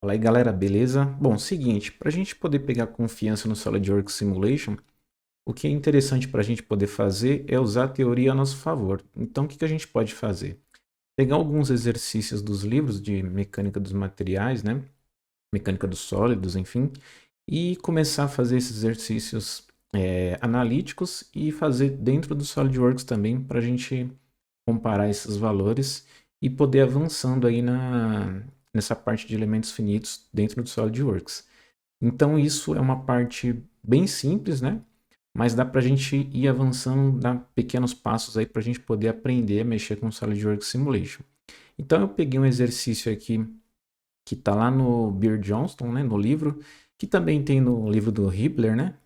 Fala aí galera, beleza? Bom, seguinte, para a gente poder pegar confiança no SolidWorks Simulation, o que é interessante para a gente poder fazer é usar a teoria a nosso favor. Então, o que a gente pode fazer? Pegar alguns exercícios dos livros de mecânica dos materiais, né? Mecânica dos sólidos, enfim, e começar a fazer esses exercícios analíticos e fazer dentro do SolidWorks também para a gente comparar esses valores e poder avançando aí nessa parte de elementos finitos dentro do SolidWorks. Então isso é uma parte bem simples, né? Mas dá para a gente ir avançando, dar pequenos passos aí para a gente poder aprender a mexer com o SolidWorks Simulation. Então eu peguei um exercício aqui que está lá no Beer Johnston, né, no livro, que também tem no livro do Hibbeler, né,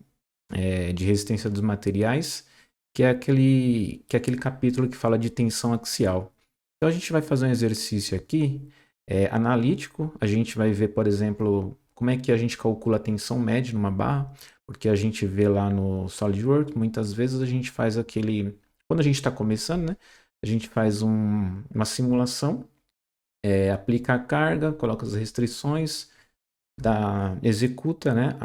de resistência dos materiais, que é aquele capítulo que fala de tensão axial. Então a gente vai fazer um exercício aqui analítico. A gente vai ver, por exemplo, como é que a gente calcula a tensão média numa barra, porque a gente vê lá no SolidWorks, muitas vezes a gente faz aquele, quando a gente está começando, né, a gente faz uma simulação, aplica a carga, coloca as restrições, executa, né,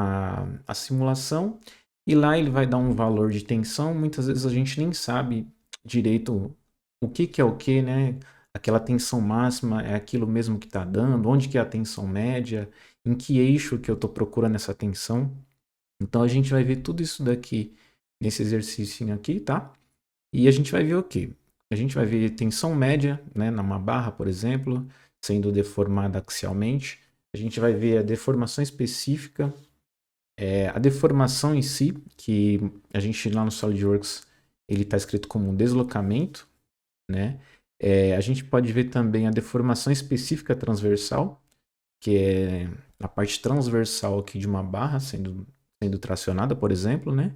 a simulação e lá ele vai dar um valor de tensão. Muitas vezes a gente nem sabe direito o que é o que, né? Aquela tensão máxima é aquilo mesmo que está dando, onde que é a tensão média, em que eixo que eu estou procurando essa tensão. Então a gente vai ver tudo isso daqui nesse exercício aqui, tá? E a gente vai ver o quê? A gente vai ver tensão média, né, numa barra, por exemplo, sendo deformada axialmente. A gente vai ver a deformação específica, a deformação em si, que a gente lá no SolidWorks ele está escrito como um deslocamento, né? A gente pode ver também a deformação específica transversal, que é a parte transversal aqui de uma barra sendo tracionada, por exemplo, né?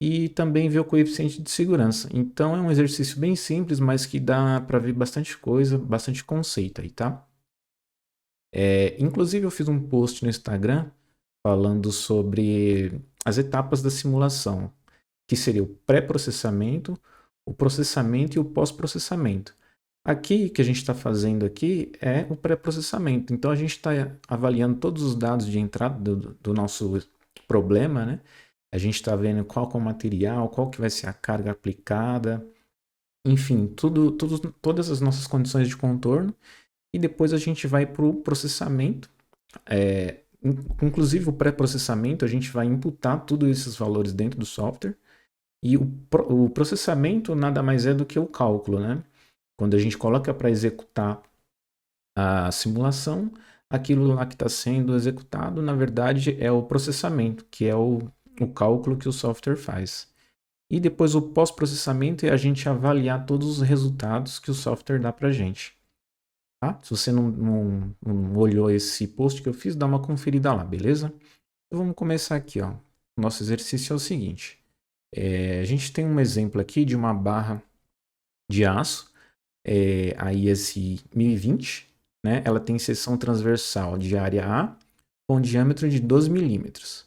E também ver o coeficiente de segurança. Então é um exercício bem simples, mas que dá para ver bastante coisa, bastante conceito aí, tá? Inclusive eu fiz um post no Instagram falando sobre as etapas da simulação, que seria o pré-processamento, o processamento e o pós-processamento. Aqui, o que a gente está fazendo aqui é o pré-processamento. Então, a gente está avaliando todos os dados de entrada do nosso problema, né? A gente está vendo qual que é o material, qual que vai ser a carga aplicada, enfim, todas as nossas condições de contorno. E depois a gente vai para o processamento. Inclusive, o pré-processamento, a gente vai imputar todos esses valores dentro do software. E o processamento nada mais é do que o cálculo, né? Quando a gente coloca para executar a simulação, aquilo lá que está sendo executado, na verdade, é o processamento, que é o cálculo que o software faz. E depois o pós-processamento é a gente avaliar todos os resultados que o software dá para a gente. Tá? Se você não olhou esse post que eu fiz, dá uma conferida lá, beleza? Então vamos começar aqui, ó. O nosso exercício é o seguinte. A gente tem um exemplo aqui de uma barra de aço, a IS 1020, né? Ela tem seção transversal de área A com diâmetro de 12 milímetros.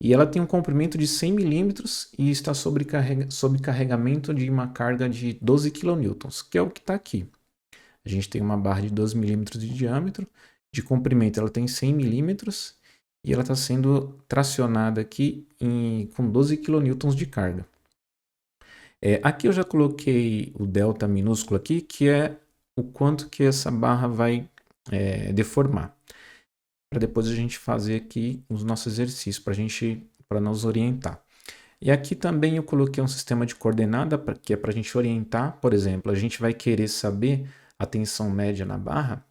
E ela tem um comprimento de 100 milímetros e está sob carregamento de uma carga de 12 quilonewtons, que é o que está aqui. A gente tem uma barra de 12 milímetros de diâmetro, de comprimento ela tem 100 milímetros e ela está sendo tracionada aqui com 12 quilonewtons de carga. Aqui eu já coloquei o delta minúsculo aqui, que é o quanto que essa barra vai deformar. Para depois a gente fazer aqui os nossos exercícios, para nos orientar. E aqui também eu coloquei um sistema de coordenada, que é para a gente orientar. Por exemplo, a gente vai querer saber a tensão média na barra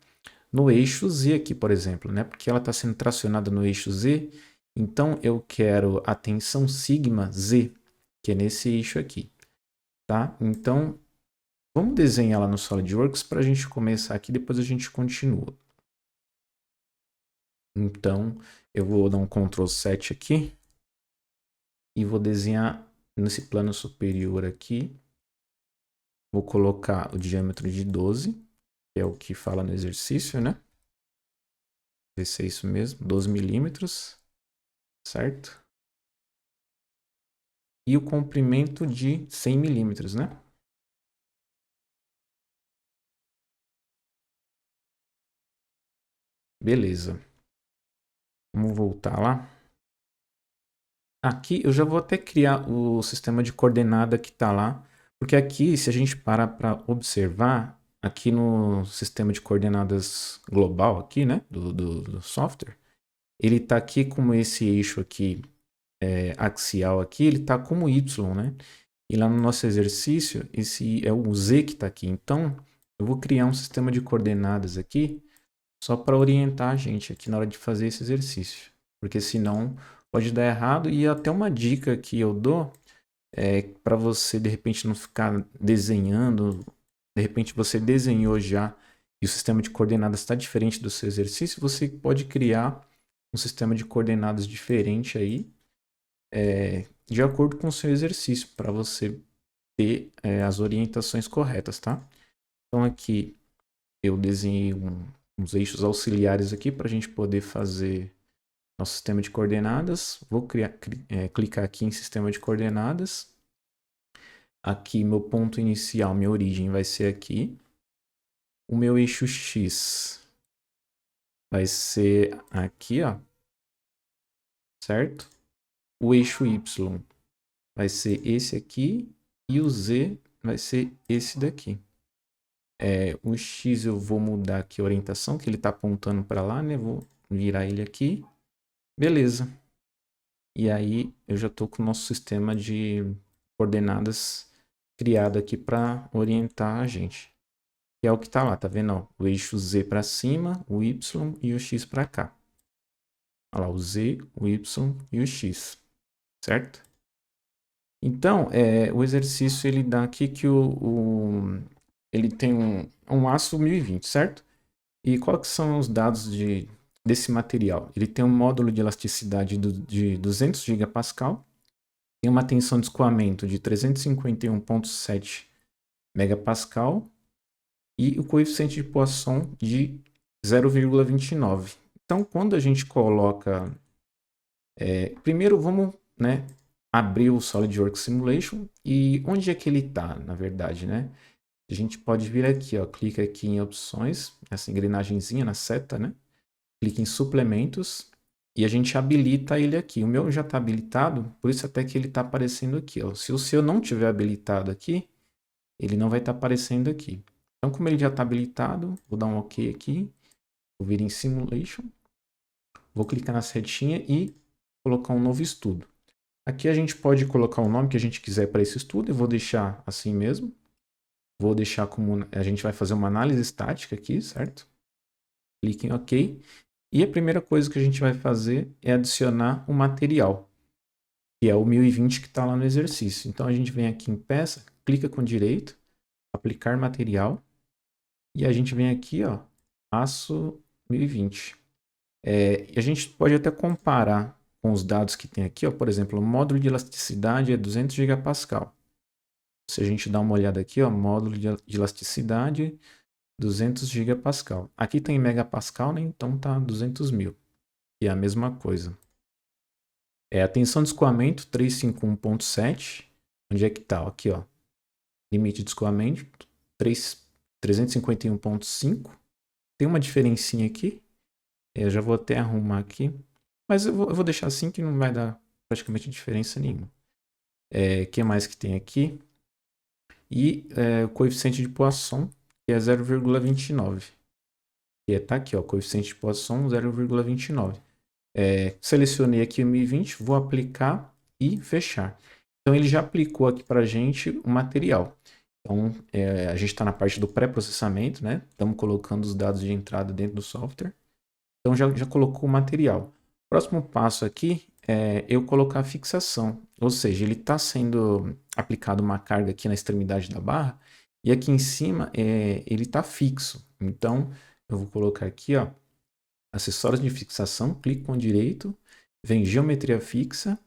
no eixo Z aqui, por exemplo, né? Porque ela está sendo tracionada no eixo Z, então eu quero a tensão sigma Z, que é nesse eixo aqui. Tá? Então, vamos desenhar lá no SolidWorks para a gente começar aqui, depois a gente continua. Então, eu vou dar um Ctrl 7 aqui e vou desenhar nesse plano superior aqui. Vou colocar o diâmetro de 12, que é o que fala no exercício, né? Ver se é isso mesmo, 12 milímetros, certo? E o comprimento de 100 milímetros, né? Beleza. Vamos voltar lá. Aqui eu já vou até criar o sistema de coordenada que está lá, porque aqui, se a gente parar para observar, aqui no sistema de coordenadas global aqui, né, do software, ele está aqui como esse eixo aqui, axial aqui, ele está como Y, né? E lá no nosso exercício, esse é o Z que está aqui. Então, eu vou criar um sistema de coordenadas aqui, só para orientar a gente aqui na hora de fazer esse exercício. Porque senão pode dar errado. E até uma dica que eu dou é para você, de repente, não ficar desenhando. De repente, você desenhou já e o sistema de coordenadas está diferente do seu exercício, você pode criar um sistema de coordenadas diferente aí, de acordo com o seu exercício, para você ter as orientações corretas, tá? Então aqui eu desenhei uns eixos auxiliares aqui para a gente poder fazer nosso sistema de coordenadas. Vou clicar aqui em sistema de coordenadas. Aqui meu ponto inicial, minha origem vai ser aqui. O meu eixo X vai ser aqui, ó, certo? O eixo Y vai ser esse aqui e o Z vai ser esse daqui. O X eu vou mudar aqui a orientação, que ele está apontando para lá, né? Vou virar ele aqui. Beleza. E aí eu já estou com o nosso sistema de coordenadas criado aqui para orientar a gente. Que é o que está lá, tá vendo? Ó, o eixo Z para cima, o Y e o X para cá. Olha lá, o Z, o Y e o X, certo? Então, o exercício ele dá aqui que ele tem um aço 1020, certo? E quais são os dados desse material? Ele tem um módulo de elasticidade de 200 gigapascal, tem uma tensão de escoamento de 351,7 megapascal e o coeficiente de Poisson de 0,29. Então, quando a gente coloca... primeiro, vamos, né, abrir o SolidWorks Simulation e onde é que ele está, na verdade, né? A gente pode vir aqui, ó, clica aqui em opções, essa engrenagemzinha na seta, né? Clica em suplementos e a gente habilita ele aqui. O meu já está habilitado, por isso até que ele está aparecendo aqui, ó. Se o seu não tiver habilitado aqui, ele não vai estar aparecendo aqui. Então, como ele já está habilitado, vou dar um OK aqui, vou vir em Simulation, vou clicar na setinha e colocar um novo estudo. Aqui a gente pode colocar o nome que a gente quiser para esse estudo, eu vou deixar assim mesmo. Vou deixar como a gente vai fazer uma análise estática aqui, certo? Clique em OK. E a primeira coisa que a gente vai fazer é adicionar o material, que é o 1020 que está lá no exercício. Então a gente vem aqui em peça, clica com direito, aplicar material, e a gente vem aqui, ó, aço 1020. E a gente pode até comparar com os dados que tem aqui, ó, por exemplo, o módulo de elasticidade é 200 gigapascal. Se a gente dá uma olhada aqui, ó, módulo de elasticidade 200 gigapascal. Aqui tem megapascal, né? Então tá 200 mil. E é a mesma coisa. A tensão de escoamento 351,7. Onde é que tá? Aqui, ó. Limite de escoamento 351,5. Tem uma diferencinha aqui. Eu já vou até arrumar aqui. Mas eu vou deixar assim que não vai dar praticamente diferença nenhuma. O que mais que tem aqui? E o coeficiente de Poisson, que é 0,29. Que tá aqui, ó, coeficiente de Poisson 0,29. Selecionei aqui o 1020, vou aplicar e fechar. Então ele já aplicou aqui para a gente o material. Então a gente está na parte do pré-processamento, né? Estamos colocando os dados de entrada dentro do software. Então já colocou o material. Próximo passo aqui é eu colocar a fixação. Ou seja, ele está sendo aplicado uma carga aqui na extremidade da barra e aqui em cima ele está fixo. Então eu vou colocar aqui, ó, acessórios de fixação, clico com direito, vem geometria fixa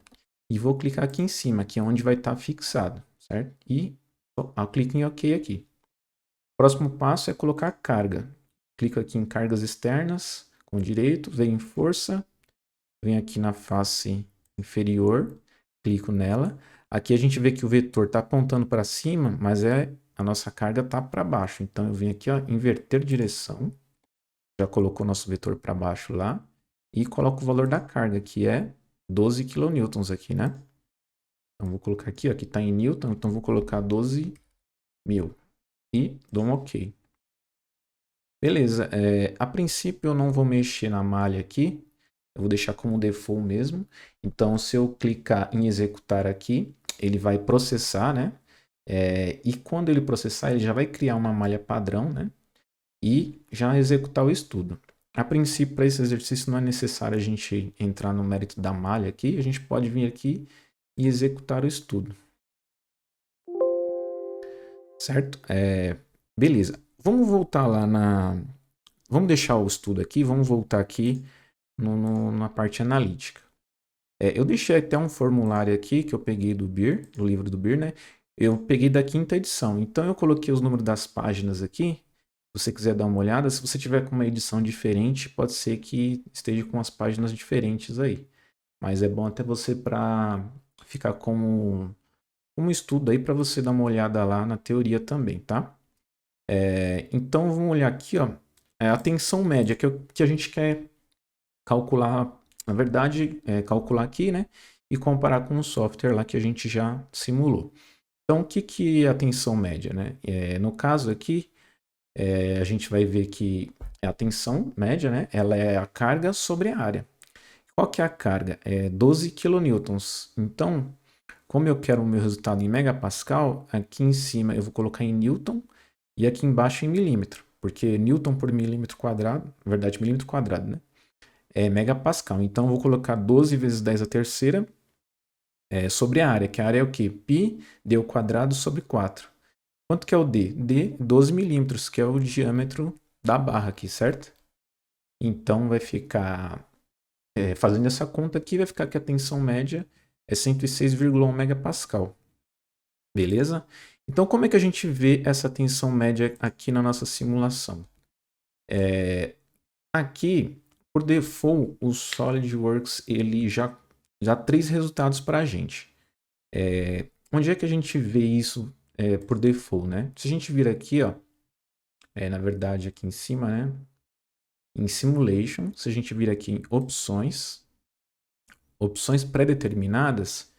e vou clicar aqui em cima, que é onde vai estar fixado, certo? E eu clico em OK aqui. Próximo passo é colocar carga. Clico aqui em cargas externas, com direito, vem em força, vem aqui na face inferior, clico nela. Aqui a gente vê que o vetor está apontando para cima, mas a nossa carga está para baixo. Então eu venho aqui, ó, inverter direção. Já colocou nosso vetor para baixo lá. e coloco o valor da carga, que é 12 kN aqui, né? Então vou colocar aqui, ó, que está em Newton, então vou colocar 12.000 e dou um OK. Beleza, a princípio eu não vou mexer na malha aqui, eu vou deixar como default mesmo. Então se eu clicar em executar aqui, ele vai processar, né? E quando ele processar, ele já vai criar uma malha padrão, né? E já executar o estudo. A princípio, para esse exercício não é necessário a gente entrar no mérito da malha aqui, a gente pode vir aqui e executar o estudo. Certo? Beleza. Vamos voltar lá na... Vamos deixar o estudo aqui, vamos voltar aqui na parte analítica. Eu deixei até um formulário aqui que eu peguei do BIR, do livro do BIR, né? Eu peguei da 5ª edição. Então eu coloquei os números das páginas aqui. Se você quiser dar uma olhada, se você tiver com uma edição diferente, pode ser que esteja com as páginas diferentes aí. Mas é bom até você para ficar como um estudo aí para você dar uma olhada lá na teoria também, tá? Então vamos olhar aqui, ó, a tensão média que a gente quer calcular, na verdade, calcular aqui, né? E comparar com o software lá que a gente já simulou. Então, o que é a tensão média, né? No caso aqui, a gente vai ver que a tensão média, né? Ela é a carga sobre a área. Qual que é a carga? É 12 kN. Então, como eu quero o meu resultado em megapascal, aqui em cima eu vou colocar em newton e aqui embaixo em milímetro, porque newton por milímetro quadrado, na verdade milímetro quadrado, né? É megapascal. Então, eu vou colocar 12 vezes 10 a terceira sobre a área, que a área é o quê? Π d ao quadrado sobre 4. Quanto que é o D? D, 12 milímetros, que é o diâmetro da barra aqui, certo? Então, vai ficar... fazendo essa conta aqui, vai ficar que a tensão média é 106,1 megapascal. Beleza? Então, como é que a gente vê essa tensão média aqui na nossa simulação? Aqui, por default, o SolidWorks ele já dá 3 resultados para a gente. Onde é que a gente vê isso por default, né? Se a gente vir aqui, ó, na verdade aqui em cima, né? Em Simulation, se a gente vir aqui em Opções pré-determinadas,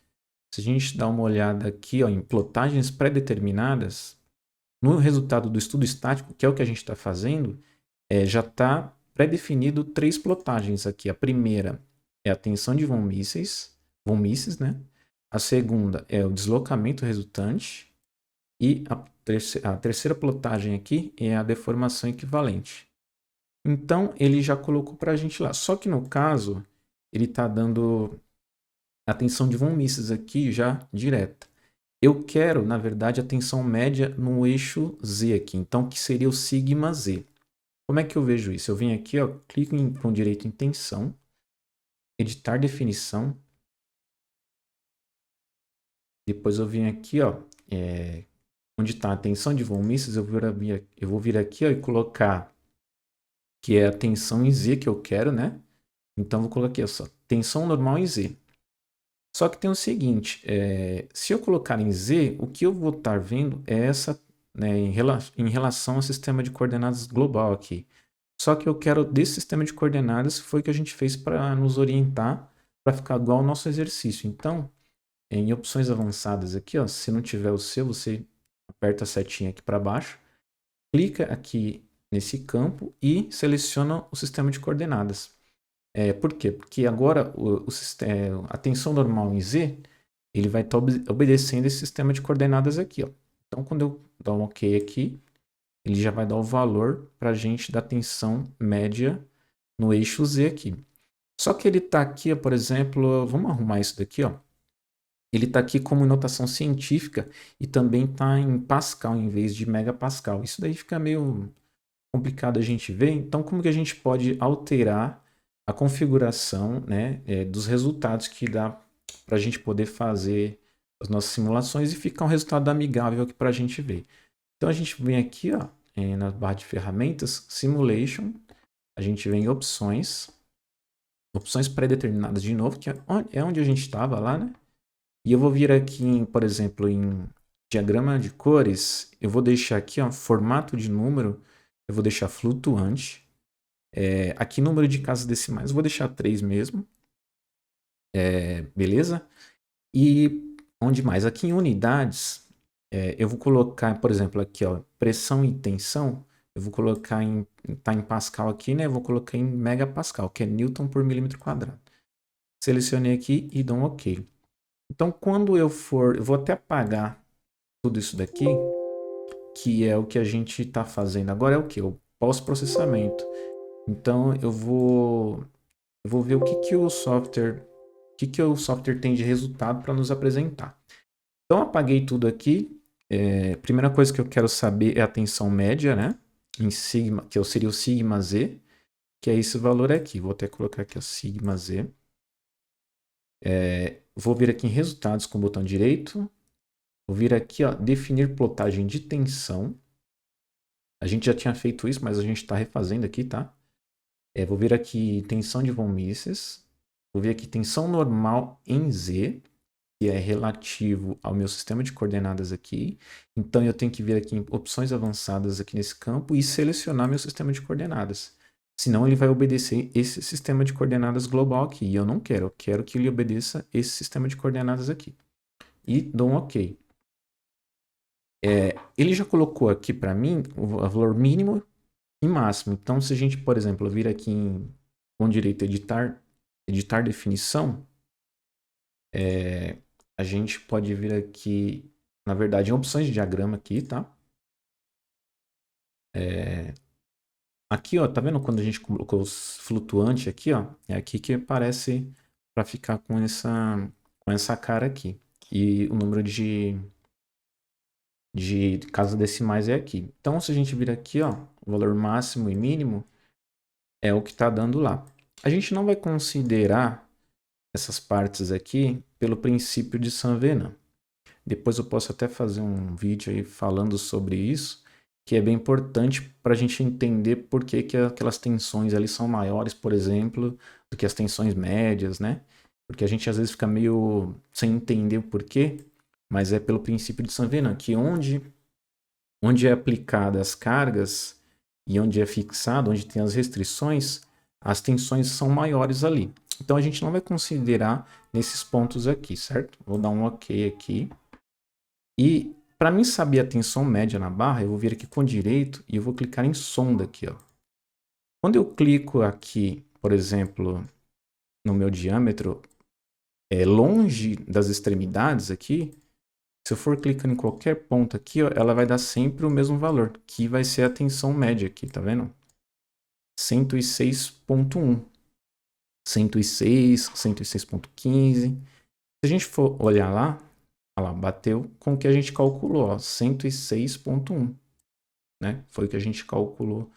se a gente dá uma olhada aqui, ó, em plotagens pré-determinadas, no resultado do estudo estático, que é o que a gente está fazendo, já está pré-definido 3 plotagens aqui. A primeira é a tensão de von Mises, né? A segunda é o deslocamento resultante. E a terceira plotagem aqui é a deformação equivalente. Então, ele já colocou para a gente lá. Só que no caso, ele está dando a tensão de von Mises aqui já direta. Eu quero, na verdade, a tensão média no eixo Z aqui. Então, que seria o sigma Z. Como é que eu vejo isso? Eu venho aqui, ó, clico com direito em tensão, editar definição. Depois eu venho aqui, ó, onde está a tensão de von Mises, eu vou vir aqui, ó, e colocar que é a tensão em Z que eu quero, né? Então, vou colocar aqui, ó, só, tensão normal em Z. Só que tem o seguinte, se eu colocar em Z, o que eu vou estar vendo é essa, né, em relação ao sistema de coordenadas global aqui. Só que eu quero desse sistema de coordenadas, foi o que a gente fez para nos orientar, para ficar igual ao nosso exercício. Então, em opções avançadas aqui, ó, se não tiver o seu, você aperta a setinha aqui para baixo, clica aqui nesse campo e seleciona o sistema de coordenadas. Por quê? Porque agora a tensão normal em Z, ele vai estar obedecendo esse sistema de coordenadas aqui, ó. Então, quando eu dar um OK aqui, ele já vai dar o valor para a gente da tensão média no eixo Z aqui. Só que ele está aqui, ó, por exemplo, vamos arrumar isso daqui, ó. Ele está aqui como notação científica e também está em Pascal em vez de megapascal. Isso daí fica meio complicado a gente ver. Então, como que a gente pode alterar a configuração, né, dos resultados que dá para a gente poder fazer as nossas simulações e ficar um resultado amigável aqui para a gente ver. Então, a gente vem aqui, ó, na barra de ferramentas, Simulation, a gente vem em opções pré-determinadas de novo, que é onde a gente estava lá, né? E eu vou vir aqui, por exemplo, em diagrama de cores, eu vou deixar aqui, ó, formato de número, eu vou deixar flutuante. Aqui número de casas decimais, eu vou deixar 3 mesmo. Beleza? E onde mais? Aqui em unidades, eu vou colocar, por exemplo, aqui, ó, pressão e tensão, eu vou colocar tá em Pascal aqui, né? Eu vou colocar em megapascal, que é Newton por milímetro quadrado. Selecionei aqui e dou um OK. Então, quando eu vou até apagar tudo isso daqui, que é o que a gente está fazendo agora, é o que? O pós-processamento. Então, eu vou ver o que o software tem de resultado para nos apresentar. Então, apaguei tudo aqui. Primeira coisa que eu quero saber é a tensão média, né? Em sigma, que seria o sigma z, que é esse valor aqui. Vou até colocar aqui o sigma z. Vou vir aqui em resultados com o botão direito. Vou vir aqui, ó, definir plotagem de tensão. A gente já tinha feito isso, mas a gente está refazendo aqui, tá? Vou vir aqui tensão de von Mises. Vou vir aqui tensão normal em Z, que é relativo ao meu sistema de coordenadas aqui. Então, eu tenho que vir aqui em opções avançadas aqui nesse campo e selecionar meu sistema de coordenadas. Senão, ele vai obedecer esse sistema de coordenadas global aqui. E eu não quero. Eu quero que ele obedeça esse sistema de coordenadas aqui. E dou um OK. Ele já colocou aqui para mim o valor mínimo e máximo. Então, se a gente, por exemplo, vir aqui com direito a editar definição, a gente pode vir aqui, na verdade, em opções de diagrama aqui, tá? Aqui, ó, tá vendo quando a gente colocou os flutuantes aqui, ó? É aqui que aparece para ficar com essa cara aqui. E o número de casas decimais é aqui. Então, se a gente vir aqui, ó, o valor máximo e mínimo é o que está dando lá. A gente não vai considerar essas partes aqui pelo princípio de Saint-Venant. Depois eu posso até fazer um vídeo aí falando sobre isso, que é bem importante para a gente entender por que aquelas tensões ali são maiores, por exemplo, do que as tensões médias, né? Porque a gente às vezes fica meio sem entender o porquê, mas é pelo princípio de Saint-Venant, que onde é aplicada as cargas e onde é fixado, onde tem as restrições, as tensões são maiores ali. Então a gente não vai considerar nesses pontos aqui, certo? Vou dar um OK aqui. E para mim saber a tensão média na barra, eu vou vir aqui com direito e eu vou clicar em sonda aqui, ó. Quando eu clico aqui, por exemplo, no meu diâmetro, longe das extremidades aqui, se eu for clicando em qualquer ponto aqui, ó, ela vai dar sempre o mesmo valor, que vai ser a tensão média aqui, tá vendo? 106.1. 106, 106.15. Se a gente for olhar lá, olha lá, bateu com o que a gente calculou, ó, 106.1, né? Foi o que a gente calculou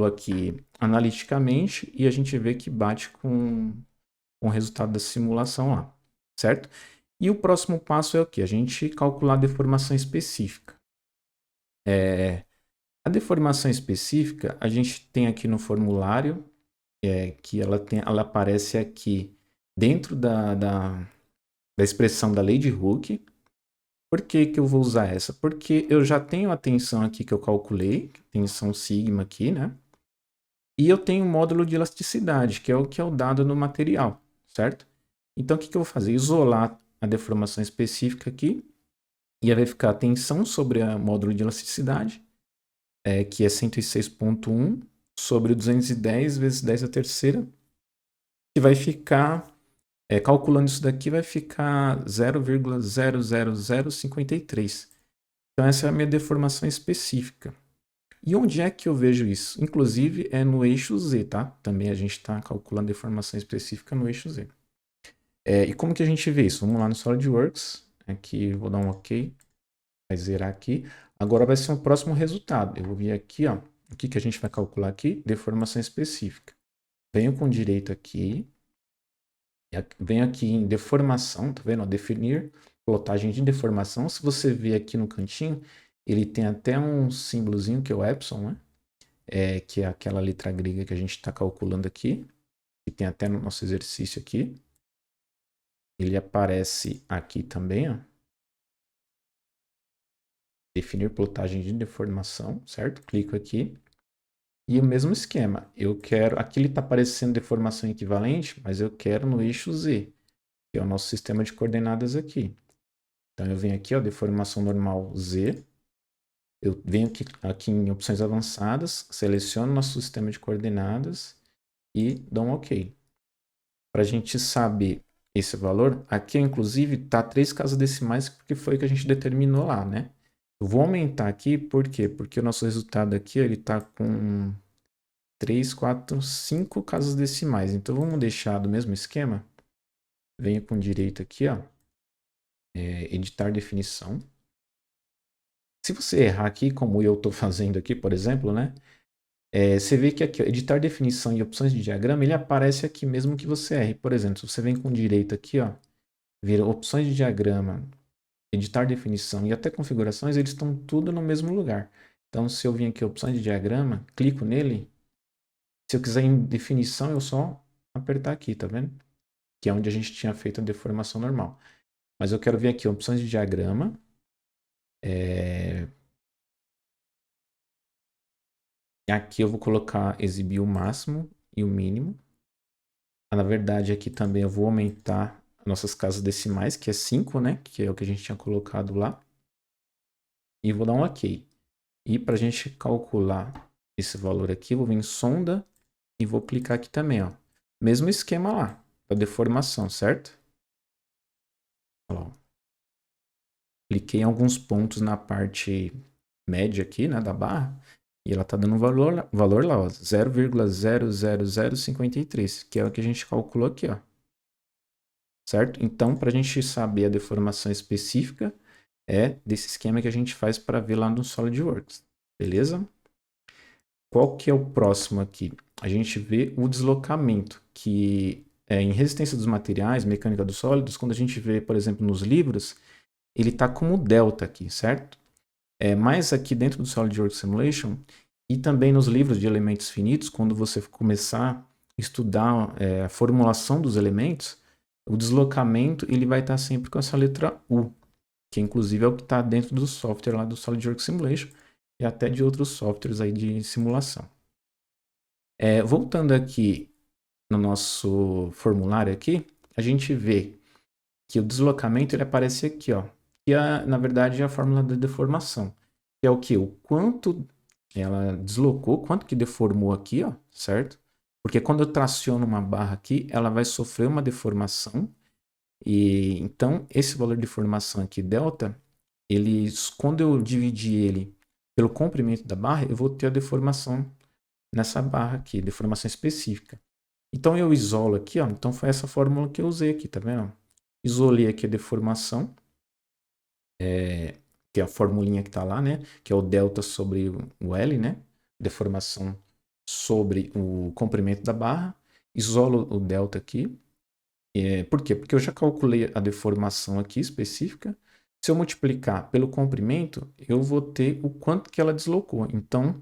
aqui analiticamente e a gente vê que bate com o resultado da simulação lá, certo? E o próximo passo é o que? A gente calcular a deformação específica. A deformação específica, a gente tem aqui no formulário, que ela aparece aqui dentro da expressão da lei de Hooke. Por que eu vou usar essa? Porque eu já tenho a tensão aqui que eu calculei, tensão sigma aqui, né? E eu tenho o módulo de elasticidade, que é o dado no material, certo? Então, o que eu vou fazer? Isolar a deformação específica aqui, e aí vai ficar a tensão sobre o módulo de elasticidade, que é 106.1, sobre 210 vezes 10 a terceira, que vai ficar, calculando isso daqui, vai ficar 0,00053. Então, essa é a minha deformação específica. E onde é que eu vejo isso? Inclusive, é no eixo Z, tá? Também a gente está calculando deformação específica no eixo Z. E como que a gente vê isso? Vamos lá no SolidWorks. Aqui, vou dar um OK. Vai zerar aqui. Agora vai ser o próximo resultado. Eu vou vir aqui, ó. O que a gente vai calcular aqui? Deformação específica. Venho com direito aqui. Venho aqui em deformação, tá vendo? Definir plotagem de deformação. Se você ver aqui no cantinho, ele tem até um símbolozinho que é o epsilon, né? Que é aquela letra grega que a gente está calculando aqui. Que tem até no nosso exercício aqui. Ele aparece aqui também, ó. Definir plotagem de deformação, certo? Clico aqui. E o mesmo esquema, eu quero, aqui ele está aparecendo deformação equivalente, mas eu quero no eixo Z, que é o nosso sistema de coordenadas aqui. Então eu venho aqui, ó, deformação normal Z, eu venho aqui em opções avançadas, seleciono nosso sistema de coordenadas e dou um OK. Para a gente saber esse valor, aqui inclusive está 3 casas decimais, porque foi o que a gente determinou lá, né? Eu vou aumentar aqui, por quê? Porque o nosso resultado aqui ele está com 3, 4, 5 casas decimais. Então vamos deixar do mesmo esquema. Venho com direito aqui, ó, editar definição. Se você errar aqui, como eu estou fazendo aqui, por exemplo, né? Você vê que aqui, ó, editar definição e opções de diagrama, ele aparece aqui mesmo que você erre. Por exemplo, se você vem com direito aqui, ó, vira opções de diagrama, editar definição e até configurações, eles estão tudo no mesmo lugar. Então, se eu vim aqui opções de diagrama, clico nele, se eu quiser em definição, eu só apertar aqui, tá vendo? Que é onde a gente tinha feito a deformação normal. Mas eu quero ver aqui opções de diagrama. Aqui eu vou colocar exibir o máximo e o mínimo. Na verdade, aqui também eu vou aumentar nossas casas decimais, que é 5, né? Que é o que a gente tinha colocado lá. E vou dar um OK. E para a gente calcular esse valor aqui, eu vou vir em sonda e vou clicar aqui também, ó. Mesmo esquema lá, da deformação, certo? Ó, cliquei em alguns pontos na parte média aqui, né, da barra, e ela tá dando um valor lá, ó, 0,00053, que é o que a gente calculou aqui, ó. Certo? Então, para a gente saber a deformação específica, é desse esquema que a gente faz para ver lá no SolidWorks. Beleza? Qual que é o próximo aqui? A gente vê o deslocamento, que é em resistência dos materiais, mecânica dos sólidos, quando a gente vê, por exemplo, nos livros, ele está como delta aqui, certo? Mas aqui dentro do SolidWorks Simulation e também nos livros de elementos finitos, quando você começar a estudar a formulação dos elementos, o deslocamento ele vai estar sempre com essa letra U, que inclusive é o que está dentro do software lá do SolidWorks Simulation e até de outros softwares aí de simulação. Voltando aqui no nosso formulário aqui, a gente vê que o deslocamento ele aparece aqui, ó, que na verdade é a fórmula da deformação, que é o que? O quanto ela deslocou, quanto que deformou aqui, ó, certo? Porque quando eu traciono uma barra aqui, ela vai sofrer uma deformação, e então esse valor de deformação aqui, delta, quando eu dividir ele pelo comprimento da barra, eu vou ter a deformação nessa barra aqui, deformação específica. Então eu isolo aqui, ó, então foi essa fórmula que eu usei aqui, tá vendo? Isolei aqui a deformação, que é a formulinha que está lá, né? Que é o delta sobre o L, né? Deformação sobre o comprimento da barra. Isolo o delta aqui. Por quê? Porque eu já calculei a deformação aqui específica. Se eu multiplicar pelo comprimento, eu vou ter o quanto que ela deslocou. Então,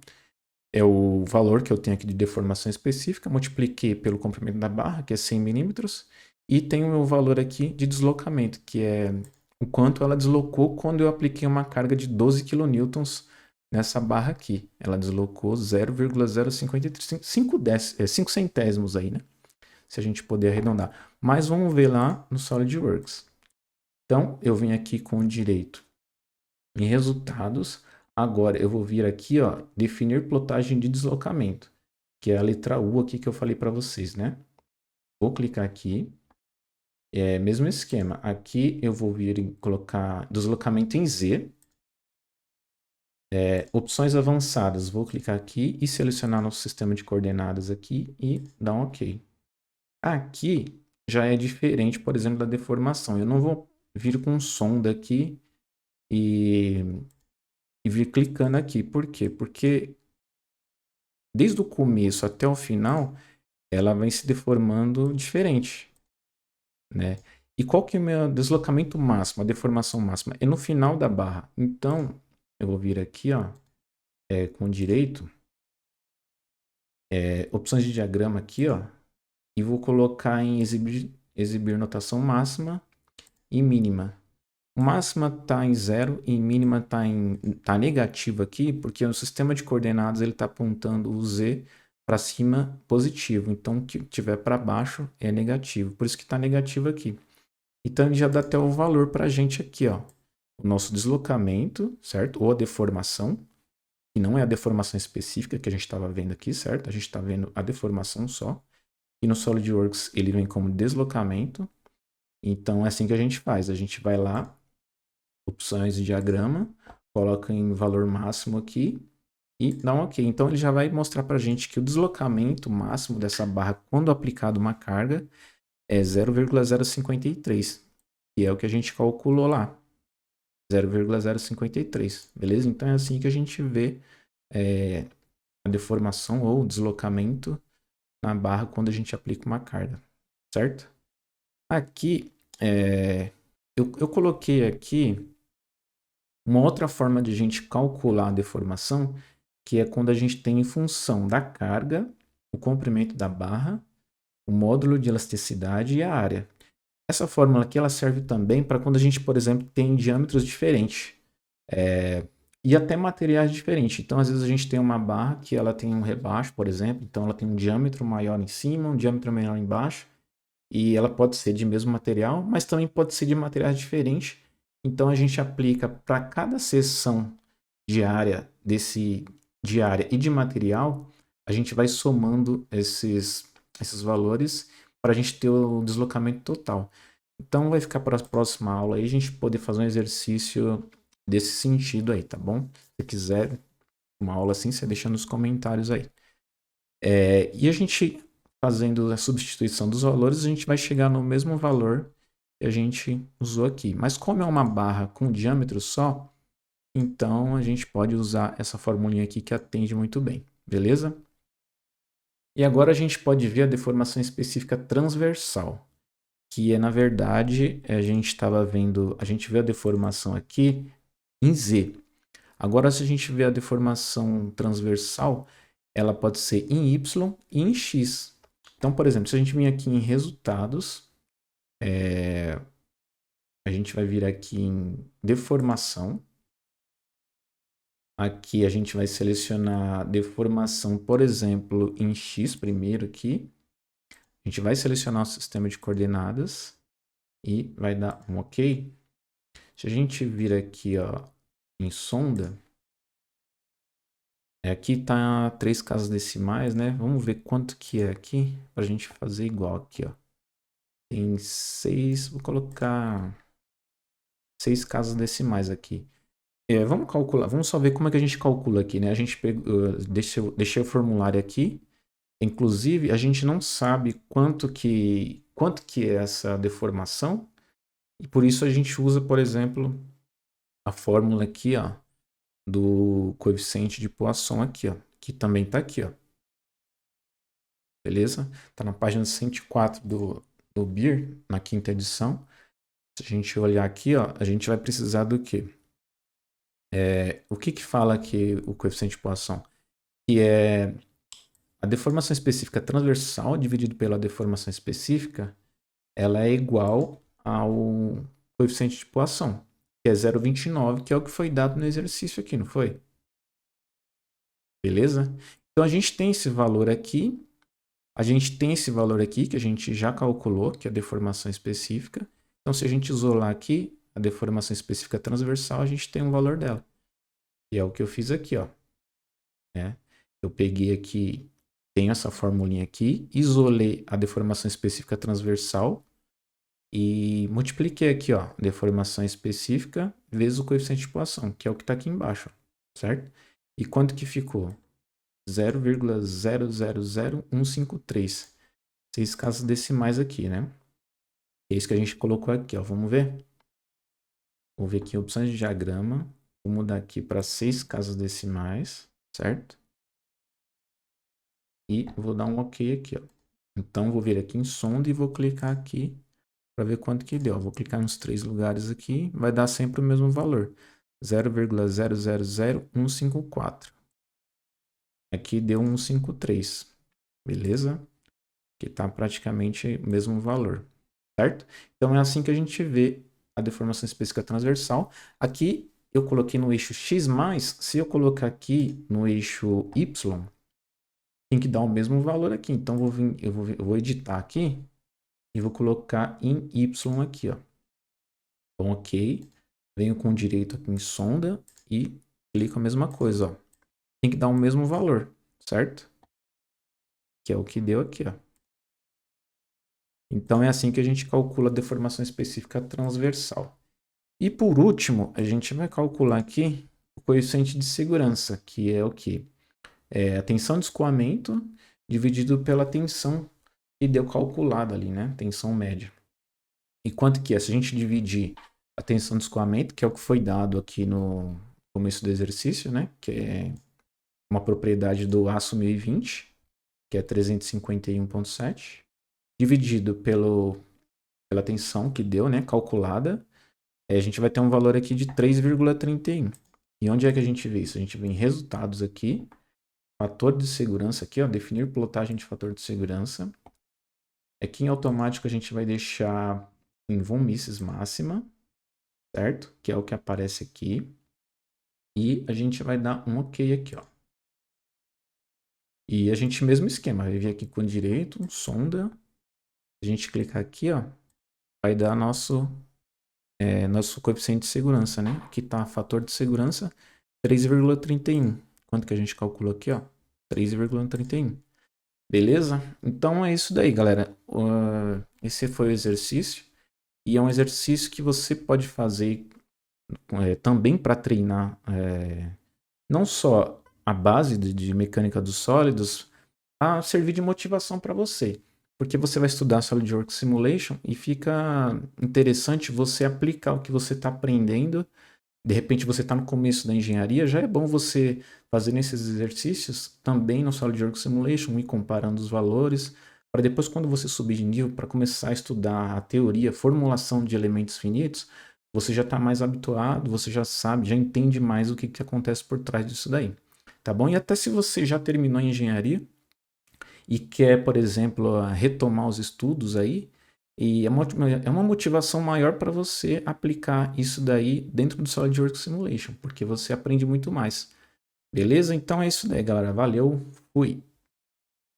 é o valor que eu tenho aqui de deformação específica, multipliquei pelo comprimento da barra, que é 100 milímetros, e tenho o meu valor aqui de deslocamento, que é o quanto ela deslocou quando eu apliquei uma carga de 12 kN nessa barra aqui. Ela deslocou 0,053, 5 centésimos aí, né? Se a gente puder arredondar. Mas vamos ver lá no SolidWorks. Então, eu vim aqui com direito em resultados. Agora eu vou vir aqui, ó, definir plotagem de deslocamento, que é a letra U aqui que eu falei para vocês, né? Vou clicar aqui. Mesmo esquema. Aqui eu vou vir e colocar deslocamento em Z. Opções avançadas. Vou clicar aqui e selecionar nosso sistema de coordenadas aqui e dar um OK. Aqui já é diferente, por exemplo, da deformação. Eu não vou vir com sonda aqui e vir clicando aqui. Por quê? Porque desde o começo até o final, ela vai se deformando diferente, né? E qual que é o meu deslocamento máximo, a deformação máxima? É no final da barra. Então, eu vou vir aqui, ó, com direito, opções de diagrama aqui, ó, e vou colocar em exibir notação máxima e mínima. O máxima está em 0 e mínima tá negativo aqui, porque o sistema de coordenadas ele está apontando o z para cima positivo. Então, o que tiver para baixo é negativo. Por isso que está negativo aqui. Então, ele já dá até o valor para a gente aqui, ó. O nosso deslocamento, certo? Ou a deformação, que não é a deformação específica que a gente estava vendo aqui, certo? A gente está vendo a deformação só. E no SolidWorks ele vem como deslocamento. Então, é assim que a gente faz. A gente vai lá, opções de diagrama, coloca em valor máximo aqui e dá um OK. Então, ele já vai mostrar para a gente que o deslocamento máximo dessa barra, quando aplicado uma carga, é 0,053, que é o que a gente calculou lá. 0,053, beleza? Então, é assim que a gente vê a deformação ou deslocamento na barra quando a gente aplica uma carga, certo? Aqui, eu coloquei aqui uma outra forma de a gente calcular a deformação, que é quando a gente tem em função da carga, o comprimento da barra, o módulo de elasticidade e a área. Essa fórmula aqui ela serve também para quando a gente, por exemplo, tem diâmetros diferentes e até materiais diferentes. Então, às vezes a gente tem uma barra que ela tem um rebaixo, por exemplo, então ela tem um diâmetro maior em cima, um diâmetro menor embaixo, e ela pode ser de mesmo material, mas também pode ser de materiais diferentes. Então a gente aplica para cada seção de área de área e de material, a gente vai somando esses valores para a gente ter o deslocamento total. Então vai ficar para a próxima aula aí a gente poder fazer um exercício desse sentido aí, tá bom? Se quiser uma aula assim, você deixa nos comentários aí. E a gente fazendo a substituição dos valores, a gente vai chegar no mesmo valor que a gente usou aqui. Mas como é uma barra com diâmetro só, então a gente pode usar essa formulinha aqui que atende muito bem, beleza? E agora a gente pode ver a deformação específica transversal, que é na verdade, a gente vê a deformação aqui em Z. Agora se a gente vê a deformação transversal, ela pode ser em Y e em X. Então, por exemplo, se a gente vir aqui em resultados, a gente vai vir aqui em deformação. Aqui a gente vai selecionar deformação, por exemplo, em X primeiro aqui. A gente vai selecionar o sistema de coordenadas e vai dar um OK. Se a gente vir aqui ó, em sonda, aqui tá 3 casas decimais, né? Vamos ver quanto que é aqui para a gente fazer igual aqui, ó. Tem 6, vou colocar 6 casas decimais aqui. Vamos calcular, vamos só ver como é que a gente calcula aqui, né? A gente deixei o formulário aqui. Inclusive, a gente não sabe quanto que é essa deformação. E por isso a gente usa, por exemplo, a fórmula aqui, ó, do coeficiente de Poisson aqui, ó, que também está aqui, ó. Beleza? Está na página 104 do BIR, na 5ª edição. Se a gente olhar aqui, ó, a gente vai precisar do quê? O que fala aqui o coeficiente de Poisson? Que é a deformação específica transversal dividido pela deformação específica, ela é igual ao coeficiente de Poisson, que é 0,29, que é o que foi dado no exercício aqui, não foi? Beleza? Então a gente tem esse valor aqui, que a gente já calculou, que é a deformação específica. Então se a gente isolar aqui a deformação específica transversal, a gente tem um valor dela. E é o que eu fiz aqui, ó. Eu peguei aqui, tenho essa formulinha aqui, isolei a deformação específica transversal e multipliquei aqui, ó, deformação específica vezes o coeficiente de Poisson, que é o que está aqui embaixo, certo? E quanto que ficou? 0,000153. 6 casas decimais aqui, né? É isso que a gente colocou aqui, ó. Vamos ver? Vou ver aqui opções de diagrama. Vou mudar aqui para 6 casas decimais, certo? E vou dar um OK aqui, ó. Então, vou vir aqui em sonda e vou clicar aqui para ver quanto que deu. Vou clicar nos 3 lugares aqui, vai dar sempre o mesmo valor, 0,000154. Aqui deu 153, beleza? Que está praticamente o mesmo valor, certo? Então é assim que a gente vê a deformação específica transversal. Aqui eu coloquei no eixo X+, se eu colocar aqui no eixo Y, tem que dar o mesmo valor aqui. Então eu vou editar aqui e vou colocar em Y aqui, ó. Então, ok. Venho com direito aqui em sonda e clico a mesma coisa, ó. Tem que dar o mesmo valor, certo? Que é o que deu aqui, ó. Então é assim que a gente calcula a deformação específica transversal. E por último, a gente vai calcular aqui o coeficiente de segurança, que é o quê? É a tensão de escoamento dividido pela tensão que deu calculada ali, né? Tensão média. E quanto que é? Se a gente dividir a tensão de escoamento, que é o que foi dado aqui no começo do exercício, né? Que é uma propriedade do aço 1020, que é 351,7, dividido pela tensão que deu, né? Calculada, a gente vai ter um valor aqui de 3,31. E onde é que a gente vê isso? A gente vê em resultados aqui, fator de segurança aqui, ó, definir plotagem de fator de segurança. Aqui em automático a gente vai deixar em von Mises máxima, certo? Que é o que aparece aqui. E a gente vai dar um OK aqui, ó. E a gente, mesmo esquema, vai vir aqui com direito, sonda. A gente clicar aqui, ó, vai dar nosso coeficiente de segurança, né? Aqui tá fator de segurança 3,31. Quanto que a gente calcula aqui, ó? 3,31. Beleza? Então é isso daí, galera. Esse foi o exercício. E é um exercício que você pode fazer também para treinar não só a base de mecânica dos sólidos, a servir de motivação para você. Porque você vai estudar SolidWorks Simulation e fica interessante você aplicar o que você está aprendendo. De repente você está no começo da engenharia, já é bom você fazer esses exercícios também no SolidWorks Simulation, ir comparando os valores, para depois quando você subir de nível, para começar a estudar a teoria, formulação de elementos finitos, você já está mais habituado, você já sabe, já entende mais o que acontece por trás disso daí. Tá bom? E até se você já terminou a engenharia e quer, por exemplo, retomar os estudos aí, e é uma motivação maior para você aplicar isso daí dentro do SolidWorks Simulation, porque você aprende muito mais. Beleza? Então é isso daí, galera. Valeu, fui!